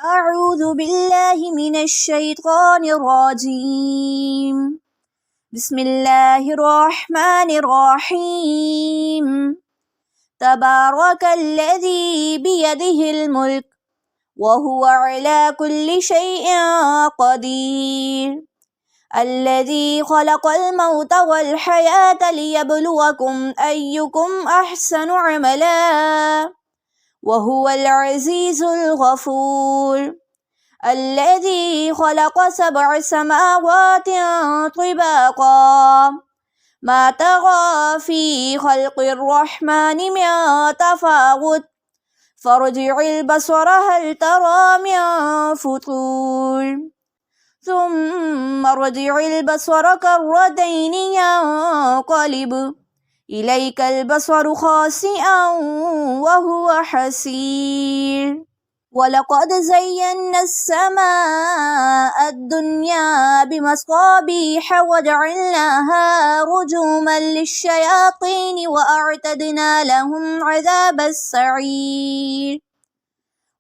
أعوذ بالله من الشيطان الرجيم. بسم الله الرحمن الرحيم. تبارك الذي بيده الملك وهو على كل شيء قدير. الذي خلق الموت والحياة ليبلوكم أيكم أحسن عملا وهو العزيز الغفور. الذي خلق 7 سماوات طباقا ما ترى في خلق الرحمن من تفاوت فارجع البصر هل ترى من فطور ثم ارجع البصر كرتين ينقلب إليك البصر خاسئا وهو حسير. ولقد زينا السماء الدنيا بمصابيح وجعلناها رجوما للشياطين وأعتدنا لهم عذاب السعير.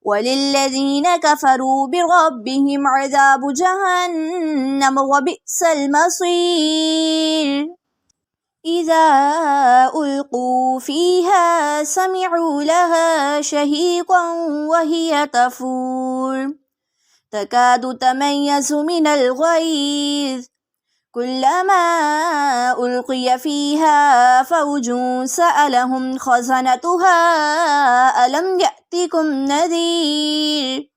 وللذين كفروا بربهم عذاب جهنم وبئس المصير. إذا ألقوا فيها سمعوا لها شهيقا وهي تفور تكاد تميز من الغيظ كلما ألقي فيها فوج سألهم خزنتها ألم يأتكم نذير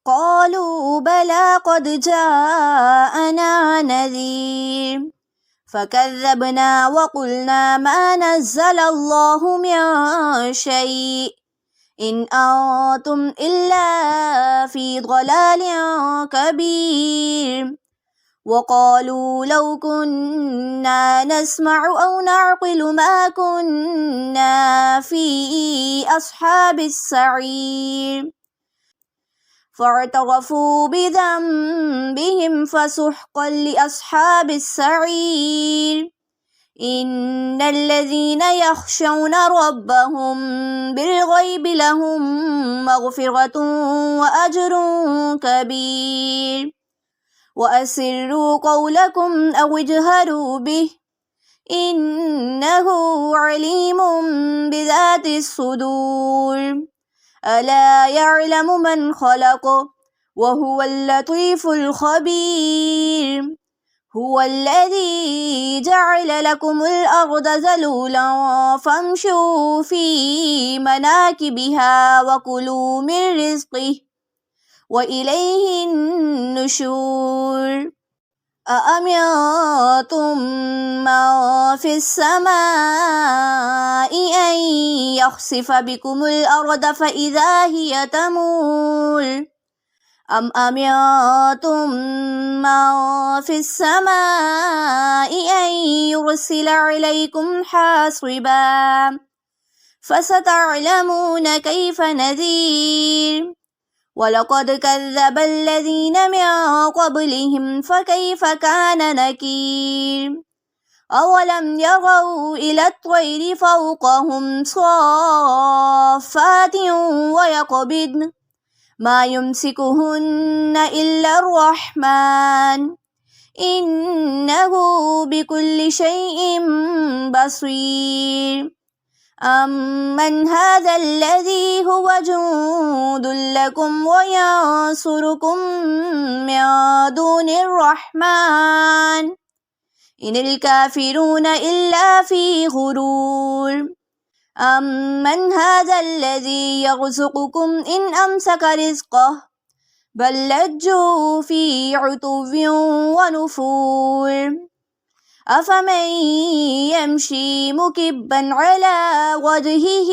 قالوا بلى قد جاءنا نذير فكذبنا وقلنا ما نزل الله من شيء إن أنتم إلا في ضلال كبير. وقالوا لو كنا نسمع أو نعقل ما كنا في أصحاب السعير فاعترفوا بذنبهم فسحقا لأصحاب السعير. إن الذين يخشون ربهم بالغيب لهم مغفرة وأجر كبير. وأسروا قولكم أو اجهروا به إنه عليم بذات الصدور. ألا يعلم من خلق وهو اللطيف الخبير. هو الذي جعل لكم الأرض ذلولا فامشوا في مناكبها وكلوا من رزقه وإليه النشور. أأمنتم من في السماء أن يخسف بكم الأرض فإذا هي تمور أم أمنتم من في السماء أن يرسل عليكم حاصبا فستعلمون كيف نذير. ولقد كذب الذين من قبلهم فكيف كان نكير. أولم يروا إلى الطير فوقهم صافات ويقبضن ما يمسكهن إلا الرحمن إنه بكل شيء بصير. أمن هذا الذي هو جند لكم وينصركم من دون الرحمن إن الكافرون إلا في غرور. أمن هذا الذي يرزقكم إن أمسك رزقه بل لجوا في عتو ونفور. أفمن يمشي مكبا على وجهه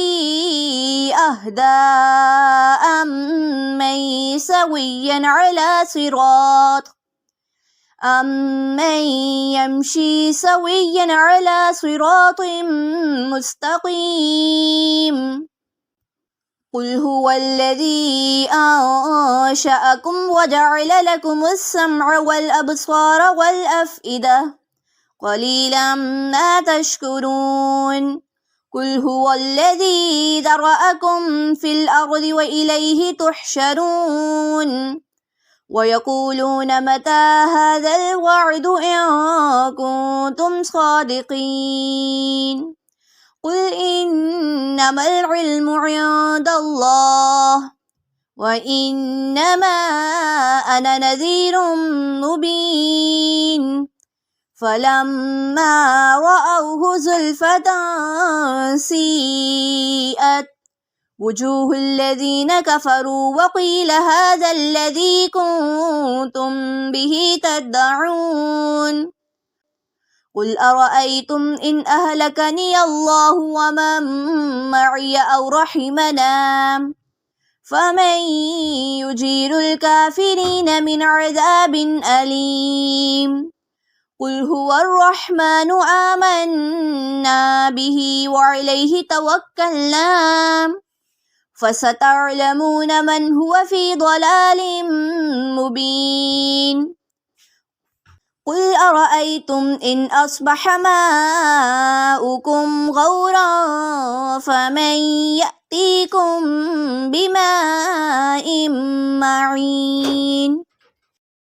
أهدى أمن يمشي سويا على صراط مستقيم. قل هو الذي أنشأكم وجعل لكم السمع والأبصار والأفئدة قليلا ما تشكرون. قل هو الذي ذرأكم في الأرض وإليه تحشرون ويقولون متى هذا الوعد إن كنتم صادقين قل إنما العلم عند الله وإنما أنا نذير مبين فلما رأوه زلفة سيئت وجوه الذين كفروا وقيل هذا الذي كنتم به تدعون قل أرأيتم إن أهلكني الله ومن معي أو رحمنا فمن يجير الكافرين من عذاب أليم قل هو الرحمن آمنا به وعليه توكلنا فستعلمون من هو في ضلال مبين قل أرأيتم إن أصبح ماؤكم غورا فمن يأتيكم بماء معين